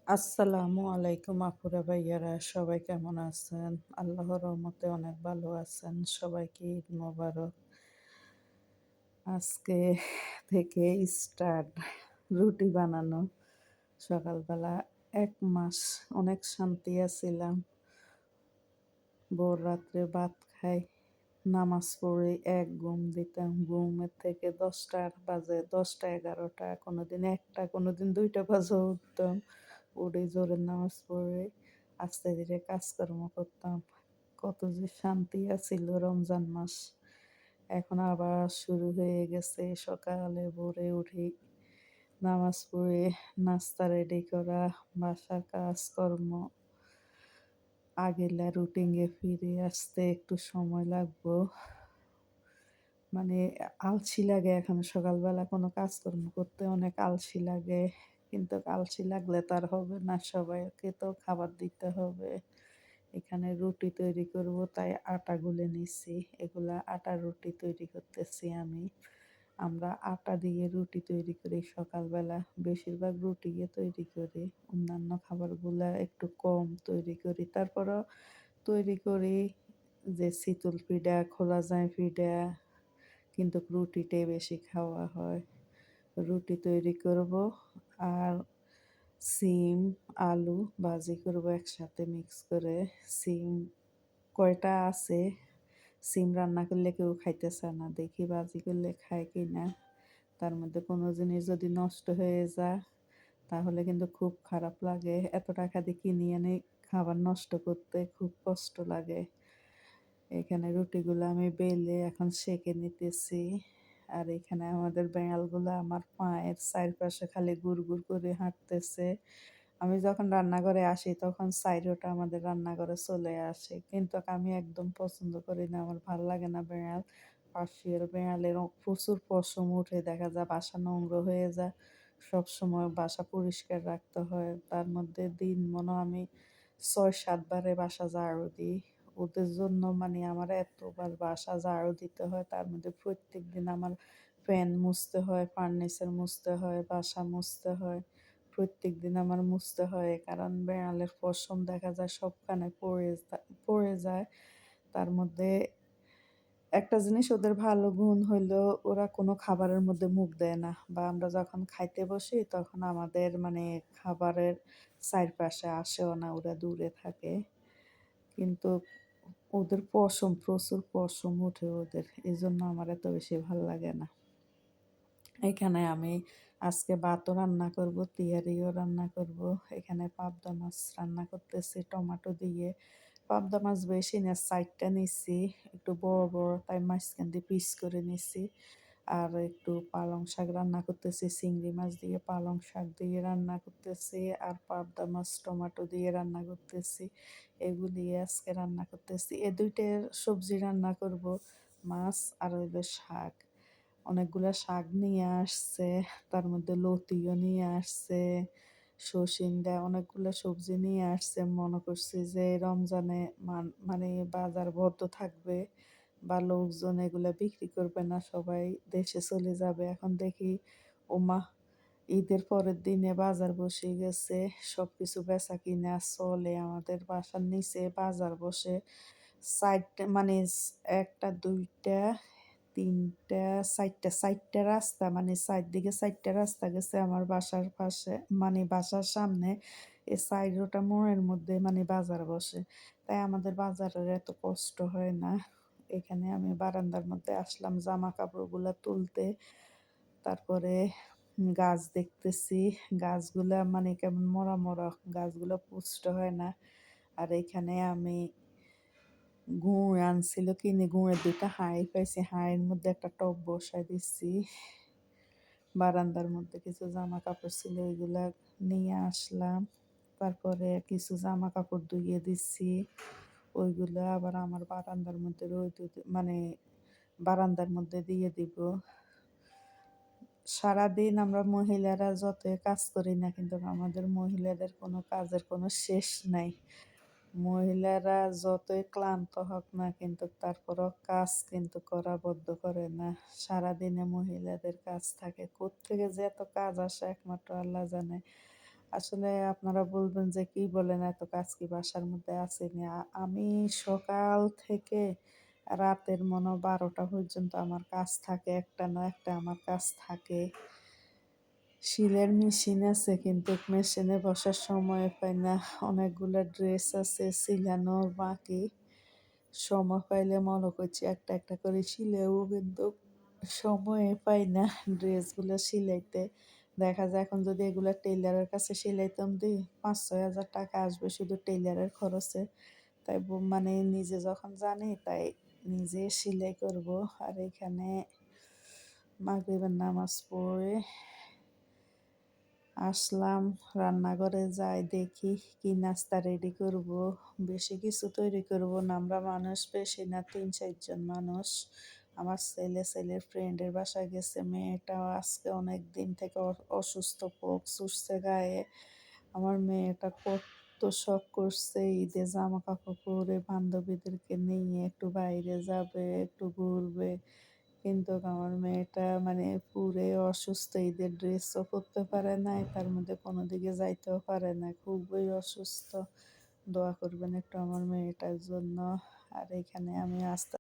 আসসালামু আলাইকুম আপুরা ভাইয়ারা, সবাই কেমন আছেন? আল্লাহর রহমতে অনেক ভালো আছেন। সবাইকে ঈদ মোবারক। আজকে থেকে স্টার্ট রুটি বানানো। সকালবেলা ১ মাস অনেক শান্তি আছিলাম। ভোর রাত্রে ভাত খাই, নামাজ পড়ে এক ঘুম দিতাম। ঘুমের থেকে ১০টা বাজে, ১০টা ১১টা, কোনোদিন ১টা, কোনোদিন ২টা বাজে উঠতাম। উঠে জোহরের নামাজ পড়ে আস্তে ধীরে কাজকর্ম করতাম। কত যে শান্তি আছিল রমজান মাস। এখন আবার শুরু হয়ে গেছে। সকালে ভোরে উঠি, নামাজ পড়ে নাস্তা রেডি করা, বাসার কাজকর্ম। আগের রুটিনে ফিরে আসতে একটু সময় লাগবো। মানে আলসি লাগে এখন, সকালবেলা কোনো কাজকর্ম করতে অনেক আলসি লাগে। কিন্তু আলসি লাগলে তো আর হবে না, সবাইকে তো খাবার দিতে হবে। এখানে রুটি তৈরি করব, তাই আটা গুলে নিচ্ছি। এগুলা আটার রুটি তৈরি করতেছি আমি। আমরা আটা দিয়ে রুটি তৈরি করি সকালবেলা, বেশিরভাগ রুটি তৈরি করি। অন্যান্য খাবারগুলা একটু কম তৈরি করি, তারপরও তৈরি করি। যে চিতল পিঠা, খোলা যায় পিঠা, কিন্তু রুটিটাই বেশি খাওয়া হয়। রুটি তৈরি করব আর সিম, আলু ভাজি করব একসাথে মিক্স করে। সিম কয়টা আছে, সিম রান্না করলে কেউ খাইতে চায় না, দেখি ভাজি করলে খায় কি না। তার মধ্যে কোনো জিনিস যদি নষ্ট হয়ে যায় তাহলে কিন্তু খুব খারাপ লাগে। এত টাকা দিয়ে কিনে এনে খাবার নষ্ট করতে খুব কষ্ট লাগে। এখানে রুটিগুলো আমি বেলে এখন সেঁকে নিতেছি। আর এখানে আমাদের বেড়ালগুলো আমার পায়ের চারপাশে খালি গুড় গুড় করে হাঁটতেছে। আমি যখন রান্নাঘরে আসি তখন সাইডোটা আমাদের রান্নাঘরে চলে আসে, কিন্তু আমি একদম পছন্দ করি না, আমার ভাল লাগে না বেড়াল। পাশের বেড়ালের প্রচুর পশম উঠে, দেখা যায় বাসা নোংরা হয়ে যায়। সবসময় বাসা পরিষ্কার রাখতে হয়। তার মধ্যে দিন মনে আমি ৬-৭ বারে বাসা ঝাড়ু দিই। ওদের জন্য মানে আমার এতবার বাসা ঝাড়ু দিতে হয়। তার মধ্যে প্রত্যেকদিন আমার ফ্যান মুছতে হয়, ফার্নিচার মুছতে হয়, বাসা মুছতে হয়। প্রত্যেকদিন আমার মুছতে হয়, কারণ বেড়ালের পশম দেখা যায় সবখানে পড়ে যায়। তার মধ্যে একটা জিনিস ওদের ভালো গুণ হইলো, ওরা কোনো খাবারের মধ্যে মুখ দেয় না, বা আমরা যখন খাইতে বসি তখন আমাদের মানে খাবারের চারপাশে আসেও না, ওরা দূরে থাকে। কিন্তু ওদের পশম, প্রচুর পশম ওঠে ওদের, এজন্য আমার এত বেশি ভাল লাগে না। এখানে আমি আজকে ভাতও রান্না করব, তেহারিও রান্না করব। এখানে পাবদা মাছ রান্না করতেছি টমেটো দিয়ে। পাবদা মাছ বেশি না, 4টা নিচ্ছি, একটু বড় বড়, তাই মাঝখান দিয়ে পিস করে নিচ্ছি। আর একটু পালং শাক রান্না করতেছি, চিংড়ি মাছ দিয়ে পালং শাক দিয়ে রান্না করতেছি। আর পাবদা মাছ টমেটো দিয়ে রান্না করতেছি। এগুলি আজকে রান্না করতেছি। এ দুইটা সবজি রান্না করব, মাছ আর হইলো শাক। অনেকগুলা শাক নিয়ে আসছে, তার মধ্যে লতিও নিয়ে আসছে, সচিন্দা অনেকগুলো সবজি নিয়ে আসছে। মনে করছি যে রমজানে মানে বাজার বদ্ধ থাকবে বা লোকজন এগুলা বিক্রি করবে না, সবাই দেশে চলে যাবে। এখন দেখি ওমা, ঈদের পরের দিনে বাজার বসে গেছে। সবকিছু বেচা কিনা চলে, আমাদের বাসার নিচে বাজার বসে। 4টা মানে 1টা 2টা 3টা 4টা রাস্তা, মানে চারদিকে 4টা রাস্তা গেছে আমার বাসার পাশে, মানে বাসার সামনে। এই 4 মোড়ের মধ্যে মানে বাজার বসে, তাই আমাদের বাজারের এত কষ্ট হয় না। এখানে আমি বারান্দার মধ্যে আসলাম জামা কাপড়গুলো তুলতে। তারপরে গাছ দেখতেছি, গাছগুলা মানে কেমন মরা মরা, গাছগুলো পুষ্ট হয় না। আর এখানে আমি গুড় আনছিল কিনে, গুড়ের 2টা হাঁড়ি পাইছি, হাঁড়ির মধ্যে একটা টব বসাই দিচ্ছি। বারান্দার মধ্যে কিছু জামা কাপড় ছিল, ওইগুলা নিয়ে আসলাম। তারপরে কিছু জামা কাপড় ধুইয়ে দিচ্ছি, ওইগুলো আবার আমার বারান্দার মধ্যে মানে বারান্দার মধ্যে দিয়ে দিব। সারাদিন আমরা মহিলারা যতই কাজ করি না, কিন্তু আমাদের মহিলাদের কোনো কাজের কোনো শেষ নাই। মহিলারা যতই ক্লান্ত হোক না, কিন্তু তারপরও কাজ কিন্তু করা বদ্ধ করে না। সারাদিনে মহিলাদের কাজ থাকে, কোত্থেকে যে এত কাজ আসে একমাত্র আল্লাহ জানে। আসলে আপনারা বলবেন যে, "কি বলেন এত কাজ কি বাসার মধ্যে আসেনি?" আমি সকাল থেকে রাতের মনে ১২টা পর্যন্ত আমার কাজ থাকে। একটা না একটা আমার কাজ থাকে। সেলাইয়ের মেশিন আছে কিন্তু মেশিনে বসার সময় পাই না। অনেকগুলা ড্রেস আছে সিলানোর বাকি। সময় পাইলে মনে করছি একটা, একটা করে সিলেও কিন্তু সময় পাই না ড্রেসগুলো সিলাইতে। দেখা যায় এখন যদি এগুলা টেইলরের কাছে সিলাইতাম ৫,০০০-৬,০০০ টাকা আসবে শুধু টেইলরের খরচে। তাই মানে নিজে যখন জানি তাই নিজে সেলাই করব। আর এখানে মাগরিবের নামাজ পড়ে আসলাম, রান্নাঘরে যাই দেখি কি নাস্তা রেডি করব। বেশি কিছু তৈরি করব না। আমরা মানুষ বেশি না ৩-৪ জন মানুষ। আমার ছেলের ফ্রেন্ডের বাসায় গেছে। মেয়েটাও আজকে অনেক দিন থেকে অসুস্থ, পক্স উঠছে গায়ে। আমার মেয়েটা কত শখ করছে ঈদে জামাকাপড় পরে বান্ধবীদেরকে নিয়ে একটু বাইরে যাবে, একটু ঘুরবে। কিন্তু আমার মেয়েটা মানে পুরে অসুস্থ, ঈদের ড্রেসও পরতে পারে নাই, তার মধ্যে কোনো দিকে যাইতেও পারে না। খুবই অসুস্থ। দোয়া করবেন একটু আমার মেয়েটার জন্য। আর এখানে আমি আস্তে